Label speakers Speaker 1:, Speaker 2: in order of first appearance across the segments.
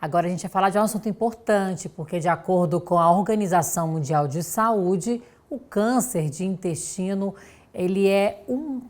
Speaker 1: Agora a gente vai falar de um assunto importante, porque de acordo com a Organização Mundial de Saúde, o câncer de intestino, ele é o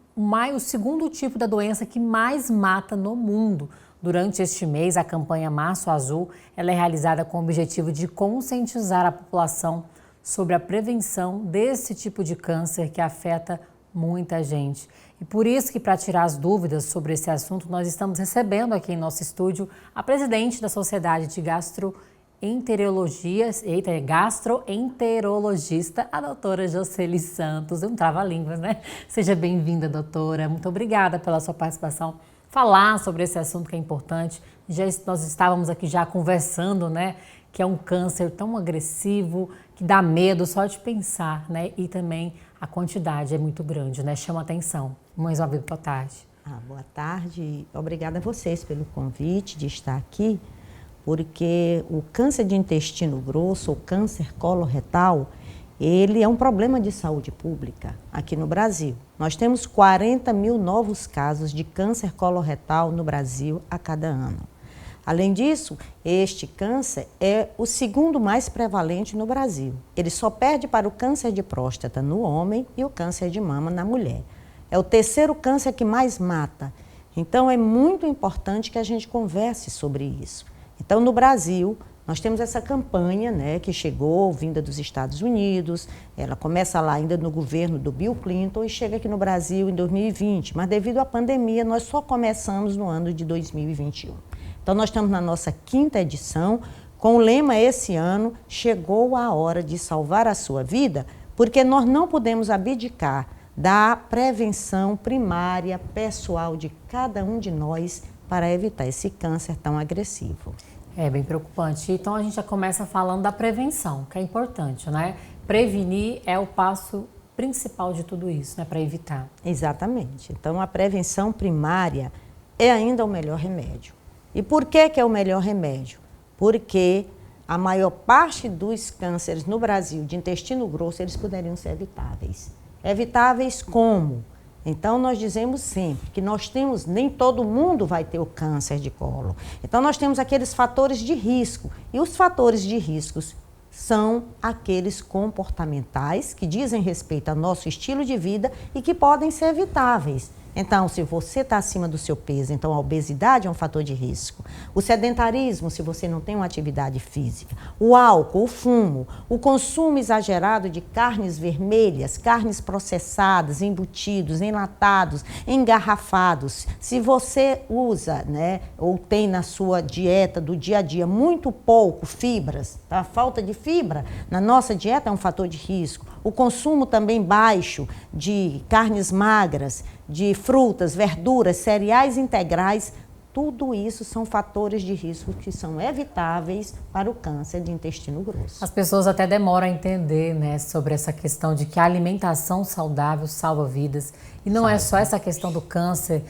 Speaker 1: segundo tipo da doença que mais mata no mundo. Durante este mês, a campanha Março Azul, ela é realizada com o objetivo de conscientizar a população sobre a prevenção desse tipo de câncer que afeta muita gente. E por isso que, para tirar as dúvidas sobre esse assunto, nós estamos recebendo aqui em nosso estúdio a presidente da Sociedade de Gastroenterologista, a doutora Jocely Santos. Um trava-línguas, né? Seja bem-vinda, doutora. Muito obrigada pela sua participação. Falar sobre esse assunto que é importante. Nós estávamos aqui já conversando, né? Que é um câncer tão agressivo, que dá medo só de pensar, né? E também a quantidade é muito grande, né? Chama atenção. Mães ao vivo, boa tarde.
Speaker 2: Boa tarde. Obrigada a vocês pelo convite de estar aqui, porque o câncer de intestino grosso, ou câncer coloretal, ele é um problema de saúde pública aqui no Brasil. Nós temos 40 mil novos casos de câncer coloretal no Brasil a cada ano. Além disso, este câncer é o segundo mais prevalente no Brasil. Ele só perde para o câncer de próstata no homem e o câncer de mama na mulher. É o terceiro câncer que mais mata. Então, é muito importante que a gente converse sobre isso. Então, no Brasil, nós temos essa campanha, né, que chegou vinda dos Estados Unidos, ela começa lá ainda no governo do Bill Clinton e chega aqui no Brasil em 2020, mas devido à pandemia nós só começamos no ano de 2021. Então nós estamos na nossa 5ª edição, com o lema esse ano, chegou a hora de salvar a sua vida, porque nós não podemos abdicar da prevenção primária pessoal de cada um de nós para evitar esse câncer tão agressivo.
Speaker 1: É bem preocupante. Então a gente já começa falando da prevenção, que é importante, né? Prevenir é o passo principal de tudo isso, né? Para evitar.
Speaker 2: Exatamente. Então a prevenção primária é ainda o melhor remédio. E por que é o melhor remédio? Porque a maior parte dos cânceres no Brasil de intestino grosso, eles poderiam ser evitáveis. Evitáveis como? Então, nós dizemos sempre que nós temos, nem todo mundo vai ter o câncer de colo. Então, nós temos aqueles fatores de risco. E os fatores de riscos são aqueles comportamentais que dizem respeito ao nosso estilo de vida e que podem ser evitáveis. Então, se você está acima do seu peso, então a obesidade é um fator de risco. O sedentarismo, se você não tem uma atividade física. O álcool, o fumo, o consumo exagerado de carnes vermelhas, carnes processadas, embutidos, enlatados, engarrafados. Se você usa, né, ou tem na sua dieta do dia a dia muito pouco fibras, tá? A falta de fibra na nossa dieta é um fator de risco. O consumo também baixo de carnes magras, de frutas, verduras, cereais integrais, tudo isso são fatores de risco que são evitáveis para o câncer de intestino grosso.
Speaker 1: As pessoas até demoram a entender, né, sobre essa questão de que a alimentação saudável salva vidas. E não é só essa questão do câncer,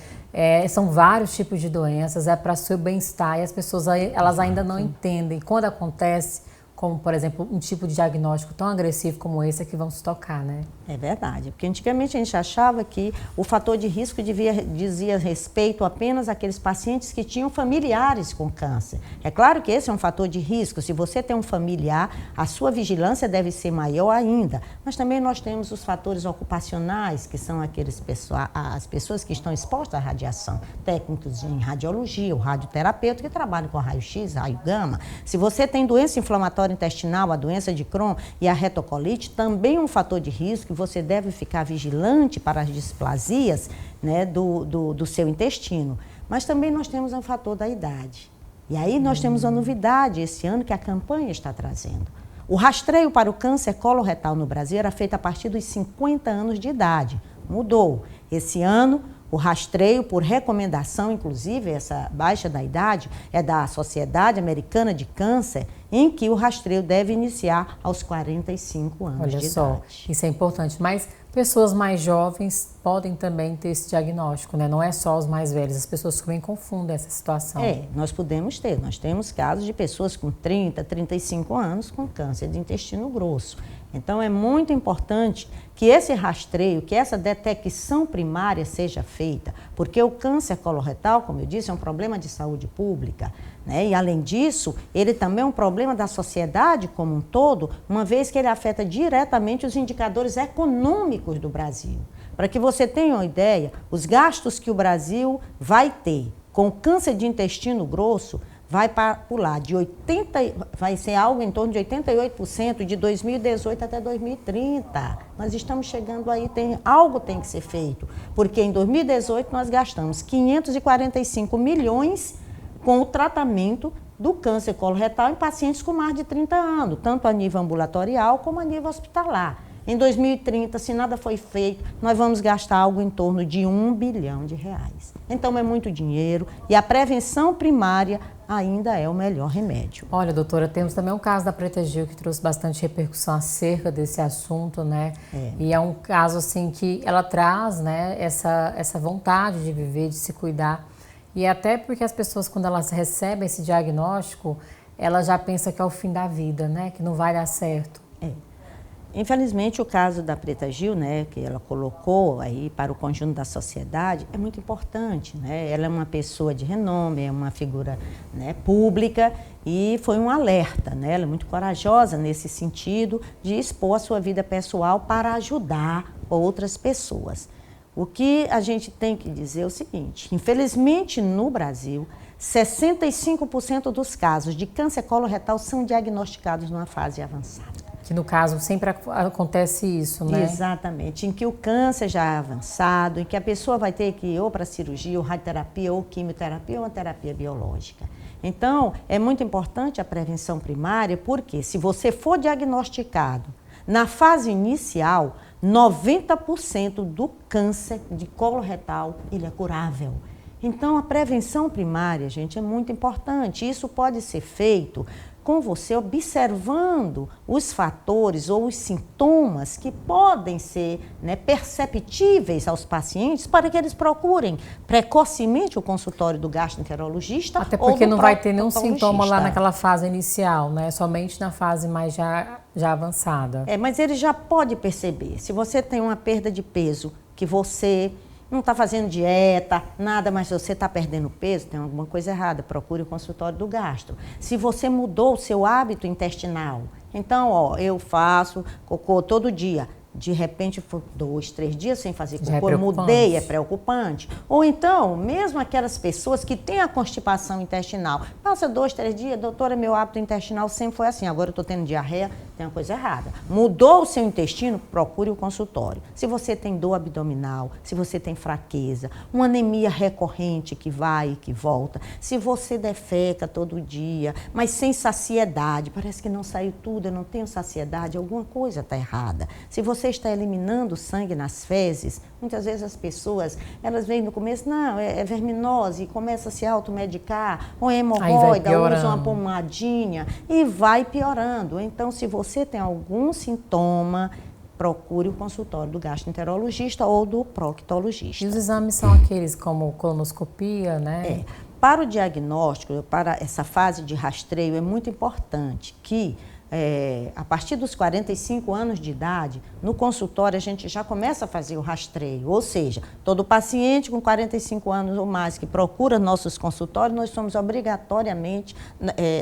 Speaker 1: são vários tipos de doenças, é para o seu bem-estar e as pessoas elas ainda não entendem. Quando acontece, como, por exemplo, um tipo de diagnóstico tão agressivo como esse, é que vão se tocar, né?
Speaker 2: É verdade, porque antigamente a gente achava que o fator de risco dizia respeito apenas àqueles pacientes que tinham familiares com câncer. É claro que esse é um fator de risco, se você tem um familiar, a sua vigilância deve ser maior ainda. Mas também nós temos os fatores ocupacionais, que são as pessoas que estão expostas à radiação, técnicos em radiologia, o radioterapeuta que trabalham com raio-x, raio gama. Se você tem doença inflamatória intestinal, a doença de Crohn e a retocolite, também é um fator de risco, você deve ficar vigilante para as displasias, né, do seu intestino. Mas também nós temos um fator da idade. E aí nós temos uma novidade esse ano que a campanha está trazendo. O rastreio para o câncer coloretal no Brasil era feito a partir dos 50 anos de idade. Mudou. Esse ano, o rastreio, por recomendação, inclusive, essa baixa da idade, é da Sociedade Americana de Câncer, em que o rastreio deve iniciar aos 45 anos de idade. Olha só,
Speaker 1: isso é importante. Mas pessoas mais jovens podem também ter esse diagnóstico, né? Não é só os mais velhos, as pessoas também confundem essa situação.
Speaker 2: Nós podemos ter. Nós temos casos de pessoas com 30, 35 anos com câncer de intestino grosso. Então, é muito importante que esse rastreio, que essa detecção primária seja feita, porque o câncer coloretal, como eu disse, é um problema de saúde pública, né? E, além disso, ele também é um problema da sociedade como um todo, uma vez que ele afeta diretamente os indicadores econômicos do Brasil. Para que você tenha uma ideia, os gastos que o Brasil vai ter com câncer de intestino grosso vai pular de 80%, vai ser algo em torno de 88% de 2018 até 2030. Nós estamos chegando aí, algo tem que ser feito, porque em 2018 nós gastamos 545 milhões com o tratamento do câncer coloretal em pacientes com mais de 30 anos, tanto a nível ambulatorial como a nível hospitalar. Em 2030, se nada foi feito, nós vamos gastar algo em torno de R$1 bilhão. Então é muito dinheiro e a prevenção primária ainda é o melhor remédio.
Speaker 1: Olha, doutora, temos também um caso da Preta Gil que trouxe bastante repercussão acerca desse assunto, né? E é um caso assim que ela traz, né, essa vontade de viver, de se cuidar. E até porque as pessoas, quando elas recebem esse diagnóstico, elas já pensam que é o fim da vida, né? Que não vai dar certo.
Speaker 2: Infelizmente, o caso da Preta Gil, né, que ela colocou aí para o conjunto da sociedade, é muito importante, né? Ela é uma pessoa de renome, é uma figura, né, pública e foi um alerta, né? Ela é muito corajosa nesse sentido de expor a sua vida pessoal para ajudar outras pessoas. O que a gente tem que dizer é o seguinte, infelizmente no Brasil, 65% dos casos de câncer coloretal são diagnosticados numa fase avançada.
Speaker 1: Que no caso sempre acontece isso, né?
Speaker 2: Exatamente, em que o câncer já é avançado, em que a pessoa vai ter que ir ou para cirurgia, ou radioterapia, ou quimioterapia, ou uma terapia biológica. Então, é muito importante a prevenção primária, porque se você for diagnosticado na fase inicial, 90% do câncer de coloretal ele é curável. Então, a prevenção primária, gente, é muito importante. Isso pode ser feito com você observando os fatores ou os sintomas que podem ser, né, perceptíveis aos pacientes para que eles procurem precocemente o consultório do gastroenterologista.
Speaker 1: Até porque não vai ter nenhum sintoma lá naquela fase inicial, né? Somente na fase mais já avançada.
Speaker 2: Mas ele já pode perceber. Se você tem uma perda de peso, que você não está fazendo dieta, nada, mas você está perdendo peso, tem alguma coisa errada, procure o consultório do gastro. Se você mudou o seu hábito intestinal, então, eu faço cocô todo dia, de repente, 2, 3 dias sem fazer cocô, eu mudei, é preocupante. Ou então, mesmo aquelas pessoas que têm a constipação intestinal, passa 2, 3 dias, doutora, meu hábito intestinal sempre foi assim, agora eu estou tendo diarreia, tem uma coisa errada. Mudou o seu intestino, procure o consultório. Se você tem dor abdominal, se você tem fraqueza, uma anemia recorrente que vai e que volta, se você defeca todo dia, mas sem saciedade, parece que não saiu tudo, eu não tenho saciedade, alguma coisa está errada. Se você está eliminando sangue nas fezes, muitas vezes as pessoas, elas veem no começo, não, é verminose, e começa a se automedicar, ou hemorroida, usa uma pomadinha, e vai piorando. Então, se você tem algum sintoma, procure o consultório do gastroenterologista ou do proctologista.
Speaker 1: E os exames são aqueles como colonoscopia, né?
Speaker 2: Para o diagnóstico, para essa fase de rastreio, é muito importante que a partir dos 45 anos de idade, no consultório a gente já começa a fazer o rastreio, ou seja, todo paciente com 45 anos ou mais que procura nossos consultórios, nós somos obrigatoriamente,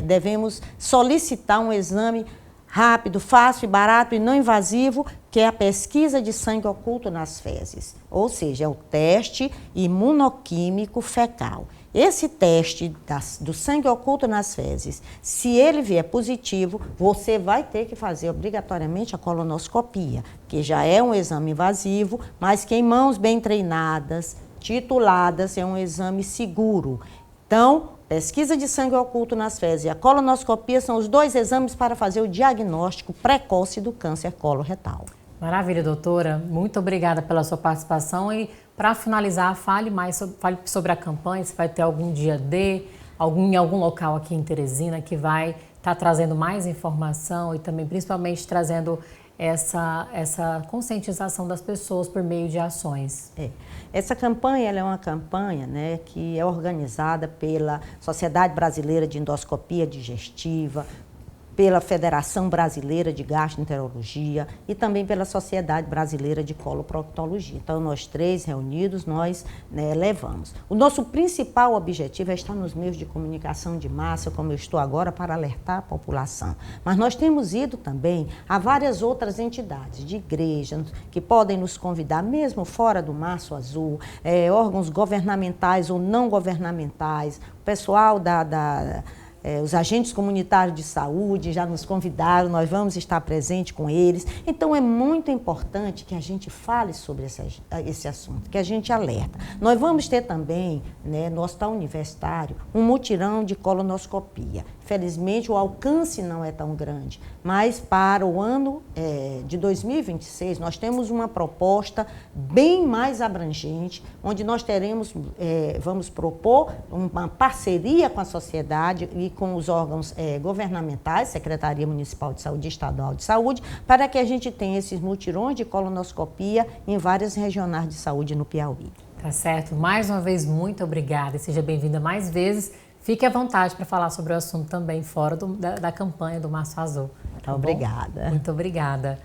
Speaker 2: devemos solicitar um exame rápido, fácil e barato e não invasivo, que é a pesquisa de sangue oculto nas fezes, ou seja, é o teste imunoquímico fecal. Esse teste do sangue oculto nas fezes, se ele vier positivo, você vai ter que fazer obrigatoriamente a colonoscopia, que já é um exame invasivo, mas que em mãos bem treinadas, tituladas, é um exame seguro. Então, pesquisa de sangue oculto nas fezes e a colonoscopia são os 2 exames para fazer o diagnóstico precoce do câncer coloretal.
Speaker 1: Maravilha, doutora. Muito obrigada pela sua participação e, para finalizar, fale sobre a campanha, se vai ter algum dia D, em algum local aqui em Teresina que vai estar trazendo mais informação e também, principalmente, trazendo essa conscientização das pessoas por meio de ações.
Speaker 2: Essa campanha ela é uma campanha, né, que é organizada pela Sociedade Brasileira de Endoscopia Digestiva, pela Federação Brasileira de Gastroenterologia e também pela Sociedade Brasileira de Coloproctologia. Então, nós três reunidos, nós levamos. O nosso principal objetivo é estar nos meios de comunicação de massa, como eu estou agora, para alertar a população. Mas nós temos ido também a várias outras entidades de igreja que podem nos convidar, mesmo fora do Março Azul, órgãos governamentais ou não governamentais, o pessoal os agentes comunitários de saúde já nos convidaram, nós vamos estar presentes com eles. Então, é muito importante que a gente fale sobre esse assunto, que a gente alerta. Nós vamos ter também, no Hospital Universitário, um mutirão de colonoscopia. Felizmente, o alcance não é tão grande, mas para o ano de 2026, nós temos uma proposta bem mais abrangente, onde nós vamos propor uma parceria com a sociedade e com os órgãos governamentais, Secretaria Municipal de Saúde e Estadual de Saúde, para que a gente tenha esses mutirões de colonoscopia em várias regionais de saúde no Piauí.
Speaker 1: Tá certo. Mais uma vez, muito obrigada e seja bem-vinda mais vezes. Fique à vontade para falar sobre o assunto também fora da campanha do Março Azul.
Speaker 2: Tá, obrigada.
Speaker 1: Muito obrigada.